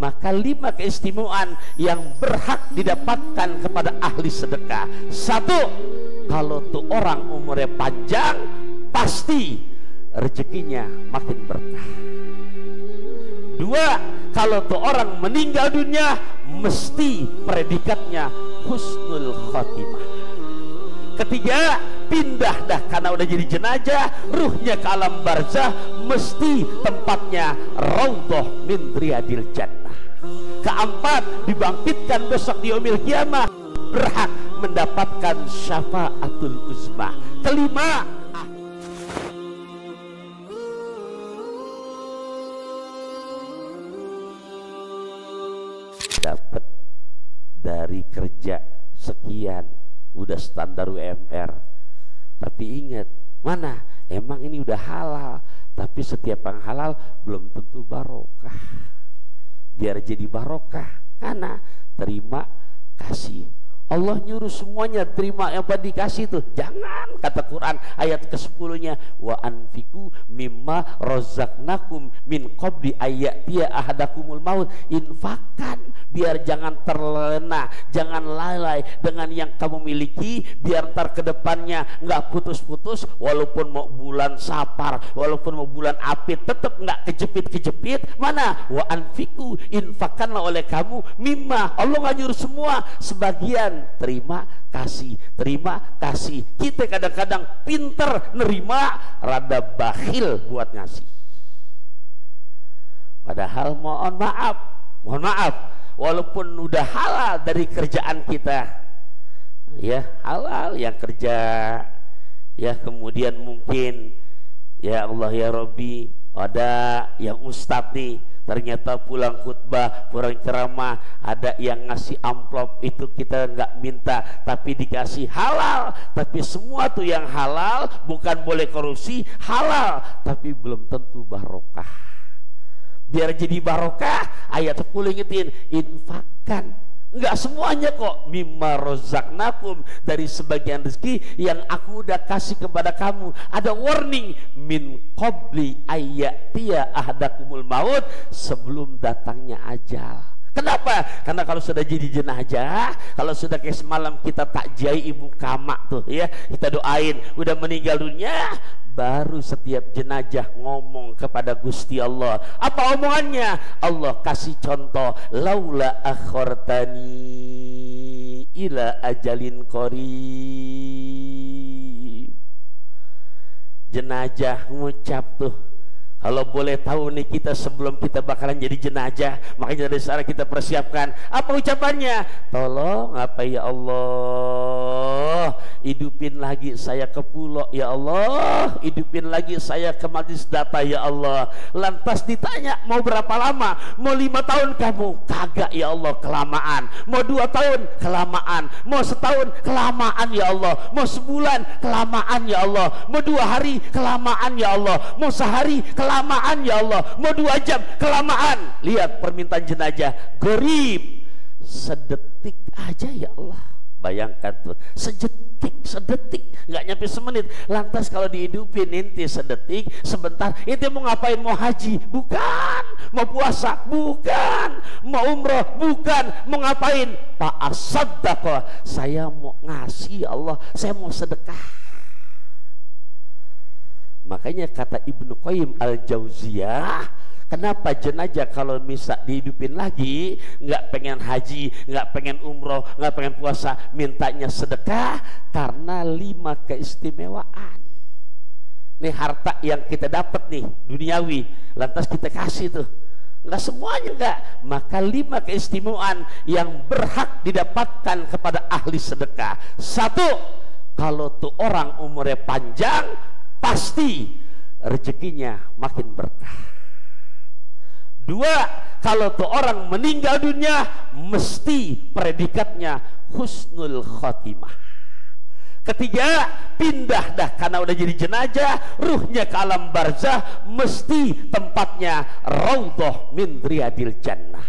maka 5 keistimewaan yang berhak didapatkan kepada ahli sedekah. 1, kalau tuh orang umurnya panjang pasti rezekinya makin berkah. 2, kalau tuh orang meninggal dunia mesti predikatnya husnul khotimah. 3, pindah dah karena udah jadi jenazah, ruhnya ke alam barzah, mesti tempatnya raudhah min riyadil jannah. 4, dibangkitkan besok di yaumil qiyamah, berhak mendapatkan syafaatul uzma. 5, dapat dari kerja sekian udah standar UMR, tapi ingat, mana emang ini udah halal, tapi setiap yang halal belum tentu barokah. Biar jadi barokah, karena terima kasih. Allah nyuruh semuanya terima apa dikasih tuh. Jangan, kata Quran ayat ke-10-nya, wa anfiqu mimma razaqnakum min qabli ayyatiya ahadakumul maut. Infakkan, biar jangan terlena, jangan lalai dengan yang kamu miliki, biar ntar kedepannya nggak putus-putus. Walaupun mau bulan Safar, walaupun mau bulan Apit, tetap nggak kejepit-kejepit. Mana wa anfiqu, infakkanlah oleh kamu mimma. Allah nggak nyuruh semua, sebagian terima kasih, terima kasih. Kita kadang-kadang pinter nerima, rada bakhil buat ngasih. Padahal mohon maaf, walaupun udah halal dari kerjaan kita, ya halal yang kerja, ya kemudian mungkin ya Allah ya Rabbi, ada yang ustadz nih ternyata pulang khutbah, pulang ceramah, ada yang ngasih amplop, itu kita nggak minta tapi dikasih, halal. Tapi semua tuh yang halal, bukan boleh korupsi, halal, tapi belum tentu barokah. Biar jadi barokah, ayat 10 ingetin, infakkan. Enggak semuanya kok, mimma rozaqnakum, dari sebagian rezeki yang aku udah kasih kepada kamu. Ada warning, min qabli ayyatiya ahadakumul maut, sebelum datangnya ajal. Kenapa? Karena kalau sudah jadi jenazah, kalau sudah kayak semalam kita takjai ibu kama tuh ya, kita doain udah meninggal dunia, baru setiap jenazah ngomong kepada Gusti Allah. Apa omongannya? Allah kasih contoh, laula akhortani ila ajalin qarib. Jenazah ngucap tuh, kalau boleh tahu nih kita sebelum kita bakalan jadi jenazah, makanya dari sekarang kita persiapkan. Apa ucapannya? Tolong apa ya Allah, hidupin lagi saya ke pulau ya Allah, hidupin lagi saya ke majlis data ya Allah. Lantas ditanya, mau berapa lama? Mau 5 tahun kamu? Kagak ya Allah, kelamaan. Mau 2 tahun? Kelamaan. Mau setahun? Kelamaan ya Allah. Mau sebulan? Kelamaan ya Allah. Mau 2 hari? Kelamaan ya Allah. Mau sehari? Kelamaan ya Allah. Mau 2 jam? Kelamaan. Lihat permintaan jenazah, gorib, sedetik aja ya Allah. Bayangkan tuh, sedetik, nggak nyampe semenit. Lantas kalau dihidupin inti sedetik, sebentar, inti mau ngapain? Mau haji? Bukan. Mau puasa? Bukan. Mau umroh? Bukan. Mau ngapain? Pak asaddaqa, saya mau ngasih Allah, saya mau sedekah. Makanya kata Ibnu Qayyim al-Jauziyah, kenapa jenazah kalau misal dihidupin lagi, nggak pengen haji, nggak pengen umroh, nggak pengen puasa, mintanya sedekah? Karena 5 keistimewaan. Nih harta yang kita dapat nih, duniawi, lantas kita kasih tuh. Nggak semuanya nggak. Maka 5 keistimewaan yang berhak didapatkan kepada ahli sedekah. 1, kalau tuh orang umurnya panjang, pasti rezekinya makin berkah. 2, kalau tuh orang meninggal dunia, mesti predikatnya husnul khotimah. 3, pindah dah karena udah jadi jenazah, ruhnya ke alam barzah, mesti tempatnya raudhah min riyadil jannah.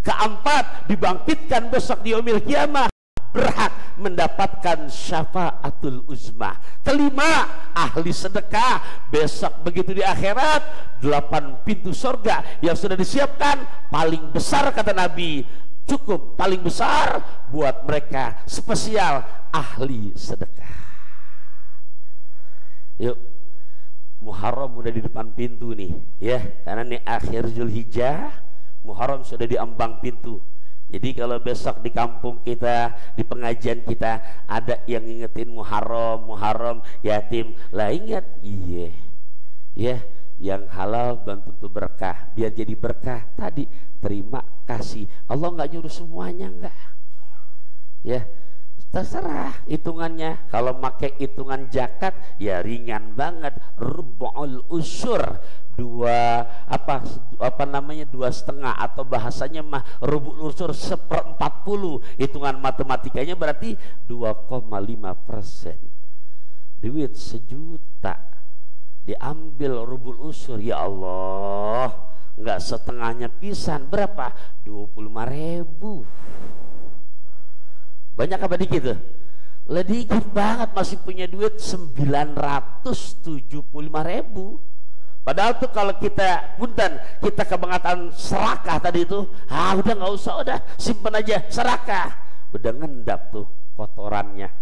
4, dibangkitkan besok di yaumil qiyamah, berhak mendapatkan syafaatul uzma. Kelima, ahli sedekah besok begitu di akhirat 8 pintu surga yang sudah disiapkan paling besar kata Nabi, cukup paling besar buat mereka spesial ahli sedekah. Yuk, Muharram udah di depan pintu nih ya, karena nih akhir Zulhijjah, Muharram sudah di ambang pintu. Jadi kalau besok di kampung kita, di pengajian kita ada yang ngingetin Muharram yatim lah, ingat, iya ya, yang halal belum tentu berkah. Biar jadi berkah tadi terima kasih. Allah nggak nyuruh semuanya, enggak ya, terserah hitungannya. Kalau pakai hitungan zakat ya ringan banget, rub'ul usyur, apa namanya 2,5, atau bahasanya mah rubul usyur 1/40. Hitungan matematikanya berarti 2,5%. Duit 1 juta diambil rubul usyur, ya Allah, nggak setengahnya pisan, berapa? 25.000. Banyak apa dikit tuh? Lah dikit banget, masih punya duit 975.000. Padahal tuh kalau kita punten, kita kebangetan serakah tadi itu, udah nggak usah, udah simpen aja serakah, udah ngendap tuh kotorannya.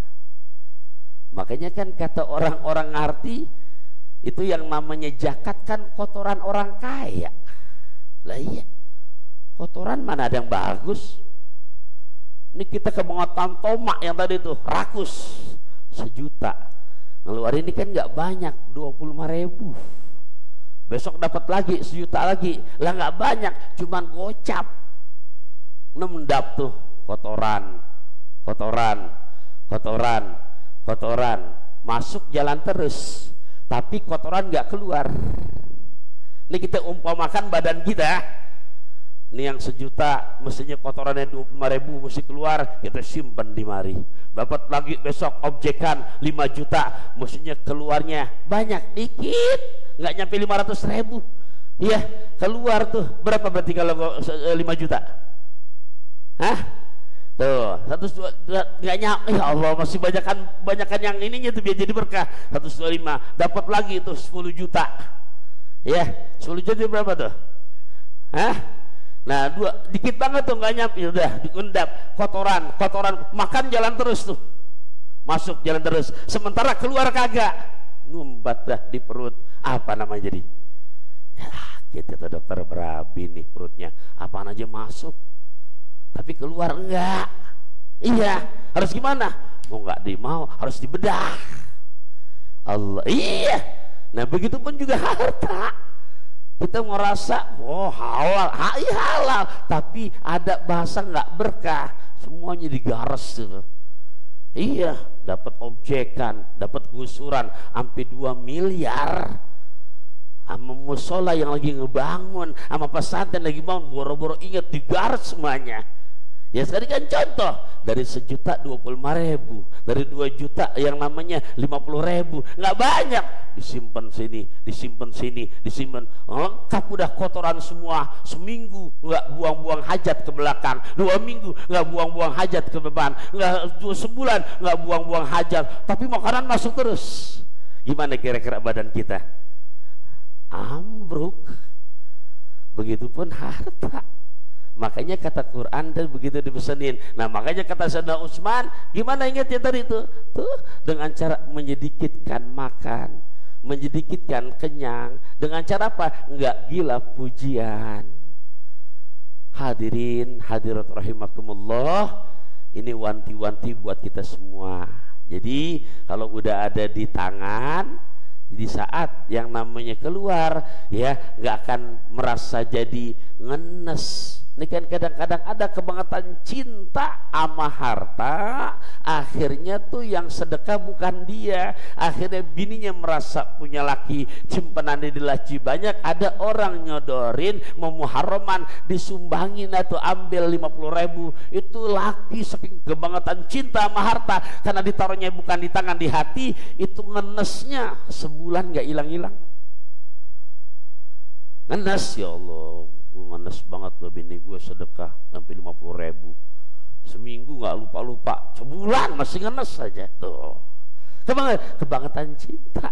Makanya kan kata orang-orang ngerti itu yang namanya zakat kan kotoran orang kaya. Lah iya, kotoran mana ada yang bagus? Ini kita kebangetan tomak yang tadi tuh rakus 1 juta, ngeluarin ini kan nggak banyak, 25.000. Besok dapat lagi 1 juta lagi, lah nggak banyak, cuman gocap, nendap tuh kotoran, masuk jalan terus, tapi kotoran nggak keluar. Ini kita umpamakan badan kita, ini yang 1 juta, mestinya kotorannya 25.000 mesti keluar, kita simpan di mari. Dapat lagi besok objekan 5 juta, mestinya keluarnya banyak, dikit, nggak nyampe 500.000. Iya, keluar tuh berapa berarti kalau 5 juta? Hah? Tuh 102, nggak nyampe, ya Allah, masih banyakan yang ininya tuh biar jadi berkah. 125, dapat lagi tuh 10 juta. Ya, 10 juta berapa tuh? Hah? Nah, dikit banget tuh, nggak nyampe, udah diundap kotoran, makan jalan terus tuh, masuk jalan terus, sementara keluar kagak, ngumbat dah di perut, apa namanya jadi? Ya, kata dokter, berabi nih perutnya, apaan aja masuk, tapi keluar enggak. Iya, harus gimana? Mau nggak dimau, harus dibedah. Allah, iya. Nah, begitu pun juga harta. Kita ngerasa halal, tapi ada bahasa nggak berkah, semuanya digares tuh. Iya, dapat objekan, dapat gusuran sampai 2 miliar, sama musola yang lagi ngebangun, sama pesantren lagi bangun, boro-boro inget digares semuanya. Ya sekarang kan contoh, dari 1 juta 25.000, dari 2 juta yang namanya 50.000, nggak banyak, disimpan sini, lengkap udah kotoran semua. Seminggu nggak buang-buang hajat ke belakang, 2 minggu nggak buang-buang hajat ke depan, nggak, sebulan nggak buang-buang hajat, tapi makanan masuk terus. Gimana kira-kira badan kita? Ambruk. Begitupun harta. Makanya kata Quran dan begitu dipesenin. Nah, makanya kata Sayyidina Utsman, gimana ingat ya tadi itu? Tuh, dengan cara menyedikitkan makan, menyedikitkan kenyang, dengan cara apa? Enggak gila pujian. Hadirin hadirat rahimakumullah, ini wanti-wanti buat kita semua. Jadi kalau udah ada di tangan, di saat yang namanya keluar, ya nggak akan merasa jadi ngenes. Ini kan kadang-kadang ada kebangetan cinta sama harta, akhirnya tuh yang sedekah bukan dia, akhirnya bininya merasa punya laki, simpenannya di laci banyak, ada orang nyodorin mau muharraman, disumbangin atau ambil 50.000, itu laki saking kebangetan cinta sama harta, karena ditaruhnya bukan di tangan, di hati, itu ngenesnya sebulan nggak hilang-hilang. Ngenes, ya Allah, gue ngenes banget loh bini gue sedekah sampai 50.000. seminggu nggak lupa-lupa, sebulan masih ngenes saja tuh. Kebangetan cinta.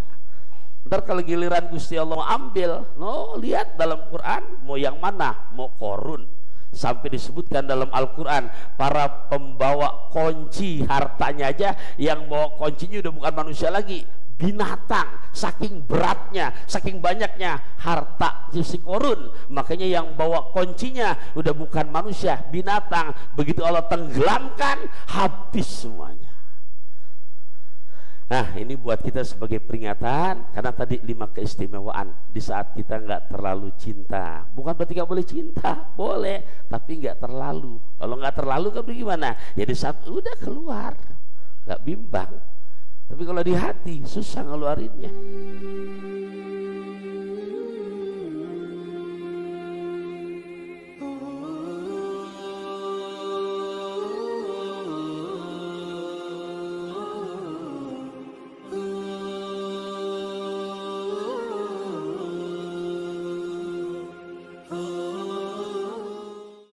Ntar kalau giliran Gusti Allah mau ambil, no, lihat dalam Quran mau yang mana, mau Korun, sampai disebutkan dalam Al-Quran para pembawa kunci hartanya aja, yang bawa kuncinya udah bukan manusia lagi, binatang, saking beratnya, saking banyaknya harta si Korun. Makanya yang bawa kuncinya udah bukan manusia, binatang. Begitu Allah tenggelamkan, habis semuanya. Nah, ini buat kita sebagai peringatan, karena tadi 5 keistimewaan di saat kita nggak terlalu cinta. Bukan berarti nggak boleh cinta, boleh, tapi nggak terlalu. Kalau nggak terlalu kan gimana? Ya di saat udah keluar, nggak bimbang. Tapi kalau di hati susah ngeluarinnya.